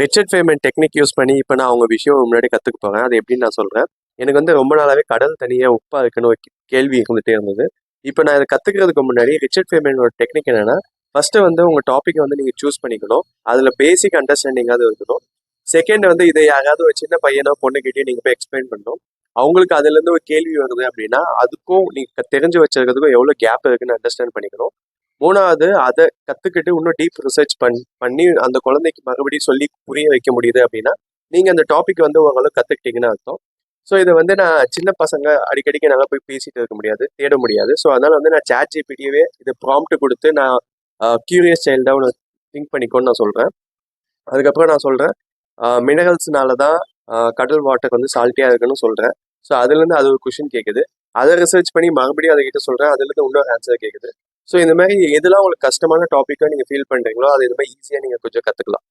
Richard famine technique use பண்ணி இப்போ நான் அவங்க விஷயம் முன்னாடி கற்றுக்க போகிறேன். அது எப்படின்னு நான் சொல்கிறேன். எனக்கு வந்து ரொம்ப நாளாகவே கடல் தனியாக உப்பாக இருக்குன்னு ஒரு கேள்வி இருந்துகிட்டே இருந்தது. இப்போ நான் இதை கற்றுக்கிறதுக்கு முன்னாடி ரிச்சர்ட் ஃபேமனோட டெக்னிக் என்னென்னா, ஃபஸ்ட்டு வந்து உங்கள் டாப்பிக்கை வந்து நீங்கள் சூஸ் பண்ணிக்கணும். அதில் பேசிக் அண்டர்ஸ்டாண்டிங்காவது இருக்கணும். செகண்ட் வந்து இதை யாராவது ஒரு சின்ன பையனோ பொண்ணுக்கிட்டே நீங்கள் போய் எக்ஸ்பிளைன் பண்ணணும். அவங்களுக்கு அதுலேருந்து ஒரு கேள்வி வருது அப்படின்னா அதுக்கும் நீங்கள் தெரிஞ்சு வச்சிருக்கிறதுக்கும் எவ்வளோ கேப் இருக்குன்னு அண்டர்ஸ்டாண்ட் பண்ணிக்கணும். மூணாவது அதை கற்றுக்கிட்டு இன்னும் டீப் ரிசர்ச் பண்ணி அந்த குழந்தைக்கு மறுபடியும் சொல்லி புரிய வைக்க முடியுது அப்படின்னா நீங்கள் அந்த டாபிக் வந்து ஓரளவு கற்றுக்கிட்டீங்கன்னு அர்த்தம். ஸோ இதை வந்து நான் சின்ன பசங்க அடிக்கடிக்கு நல்லா போய் பேசிட்டு இருக்க முடியாது, தேட முடியாது. ஸோ அதனால் வந்து நான் சாட் ஜிபிடியவே இது ப்ராம்ப்ட் கொடுத்து நான் கியூரியஸ் சைல்டாக ஒன்று திங்க் பண்ணிக்கோன்னு நான் சொல்கிறேன். அதுக்கப்புறம் நான் சொல்கிறேன் மினரல்ஸ்னால தான் கடல் வாட்டர் வந்து சால்ட்டியாக இருக்குன்னு சொல்கிறேன். ஸோ அதுலேருந்து அது ஒரு கொஷின் கேட்குது. அதை ரிசர்ச் பண்ணி மறுபடியும் அதை கிட்ட சொல்கிறேன். அதுலேருந்து இன்னொரு ஆன்சர் கேட்குது. ஸோ இந்த மாதிரி எதெல்லாம் உங்களுக்கு கஷ்டமான டாப்பிக்காக நீங்கள் ஃபீல் பண்ணுறீங்களோ அது இது மாதிரி ஈஸியாக நீங்கள் கொஞ்சம் கற்றுக்கலாம்.